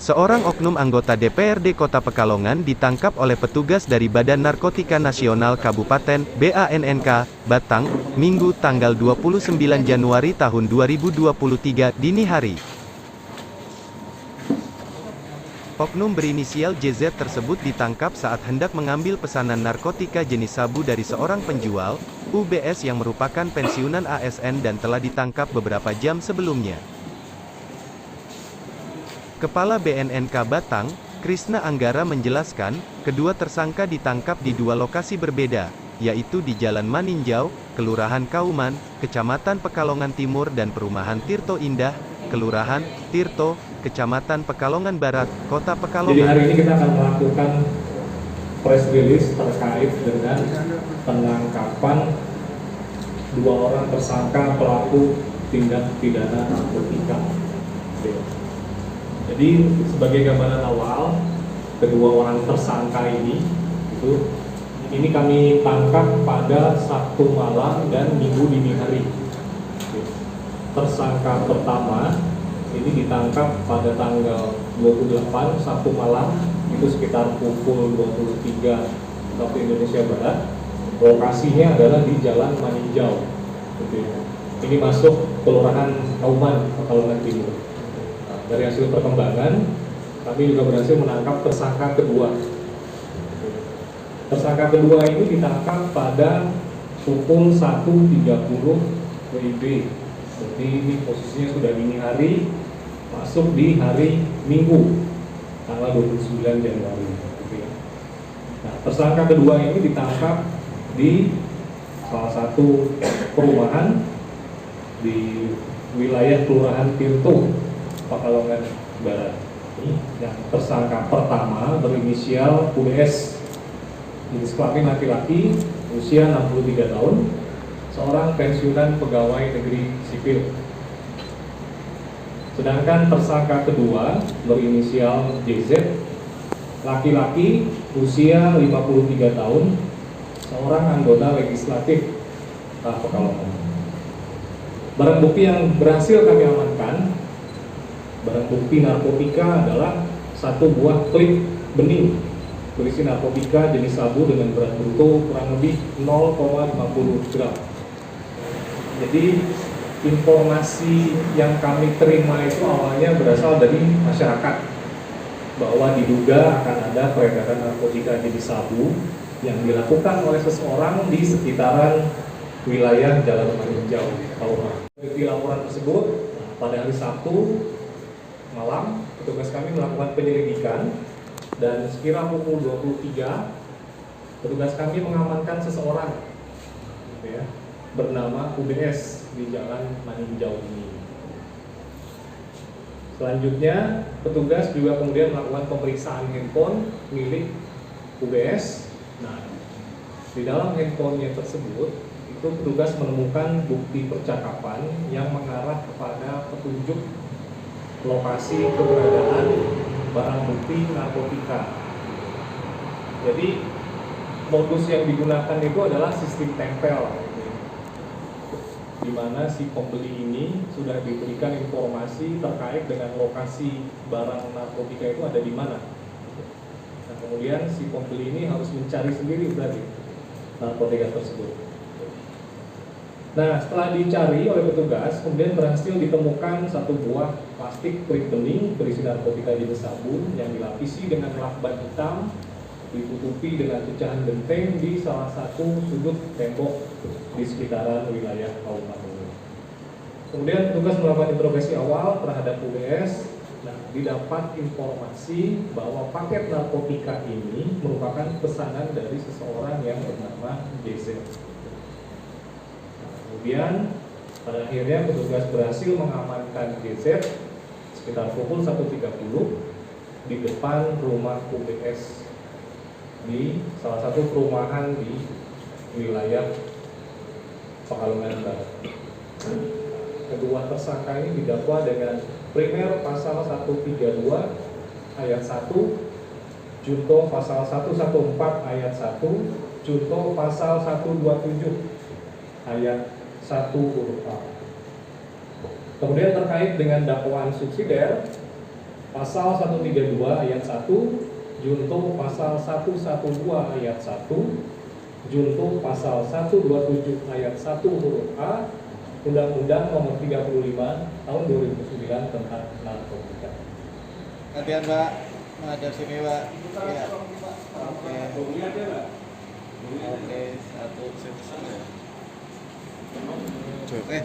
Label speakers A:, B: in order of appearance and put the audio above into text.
A: Seorang oknum anggota DPRD Kota Pekalongan ditangkap oleh petugas dari Badan Narkotika Nasional Kabupaten BANNK, Batang, Minggu tanggal 29 Januari tahun 2023, dini hari. Oknum berinisial JZ tersebut ditangkap saat hendak mengambil pesanan narkotika jenis sabu dari seorang penjual, UBS yang merupakan pensiunan ASN dan telah ditangkap beberapa jam sebelumnya. Kepala BNNK Batang, Krisna Anggara menjelaskan, kedua tersangka ditangkap di dua lokasi berbeda, yaitu di Jalan Maninjau, Kelurahan Kauman, Kecamatan Pekalongan Timur dan Perumahan Tirto Indah, Kelurahan Tirto, Kecamatan Pekalongan Barat, Kota Pekalongan.
B: Jadi hari ini kita akan melakukan press release terkait dengan penangkapan dua orang tersangka pelaku tindak pidana narkotika. Jadi sebagai gambaran awal, kedua orang tersangka ini kami tangkap pada Sabtu malam dan Minggu dini hari. Tersangka pertama ini ditangkap pada tanggal 28 Sabtu malam, itu sekitar pukul 23 waktu Indonesia Barat. Lokasinya adalah di Jalan Maninjau. Ini masuk Kelurahan Kauman, Pekalongan Timur. Dari hasil perkembangan, kami juga berhasil menangkap tersangka kedua. Tersangka kedua ini ditangkap pada pukul 1.30 WIB. Jadi ini posisinya sudah dini hari, masuk di hari Minggu, tanggal 29 Januari. Nah, tersangka kedua ini ditangkap di salah satu perumahan di wilayah Kelurahan Tirto, Pekalongan Barat. Yang tersangka pertama berinisial UBS, jenis kelamin laki-laki, usia 63 tahun, seorang pensiunan pegawai negeri sipil. Sedangkan tersangka kedua berinisial JZ, laki-laki, usia 53 tahun, seorang anggota legislatif Pekalongan. Barang bukti yang berhasil kami amankan, barang bukti narkotika adalah satu buah klip bening berisi narkotika jenis sabu dengan berat bruto kurang lebih 0,50 gram. Jadi informasi yang kami terima itu awalnya berasal dari masyarakat bahwa diduga akan ada peredaran narkotika jenis sabu yang dilakukan oleh seseorang di sekitaran wilayah Jalan Maninjau, Kauman. Dari laporan tersebut, pada hari Sabtu malam, petugas kami melakukan penyelidikan dan sekira pukul 23, petugas kami mengamankan seseorang bernama UBS di Jalan Maninjau ini. Selanjutnya, petugas juga kemudian melakukan pemeriksaan handphone milik UBS. Nah, di dalam handphonenya tersebut, itu petugas menemukan bukti percakapan yang mengarah kepada petunjuk lokasi keberadaan barang bukti narkotika. Jadi modus yang digunakan itu adalah sistem tempel, di mana si pembeli ini sudah diberikan informasi terkait dengan lokasi barang narkotika itu ada di mana. Nah, kemudian si pembeli ini harus mencari sendiri berarti narkotika tersebut. Nah, setelah dicari oleh petugas, kemudian berhasil ditemukan satu buah plastik klip bening berisi narkotika jenis sabu yang dilapisi dengan lakban hitam, ditutupi dengan pecahan genteng di salah satu sudut tembok di sekitaran wilayah Kauman. Kemudian petugas melakukan interogasi awal terhadap UBS. Nah, didapat informasi bahwa paket narkotika ini merupakan pesanan dari seseorang yang bernama JZ. Kemudian pada akhirnya petugas berhasil mengamankan JZ sekitar pukul 1.30 di depan rumah UBS di salah satu perumahan di wilayah Pekalongan Barat. Kedua tersangka ini didakwa dengan primer pasal 132 ayat 1, junto pasal 114 ayat 1, junto pasal 127 ayat 1 huruf A. Kemudian terkait dengan dakwaan subsidiar, Pasal 132 ayat 1, junto pasal 112 ayat 1, junto pasal 127 ayat 1 huruf A, Undang-Undang Nomor 35 Tahun 2009 tentang narkotika.
C: Gantian Pak, menghadap sini Pak. Ya. Oke. Oke, satu satu. Oke.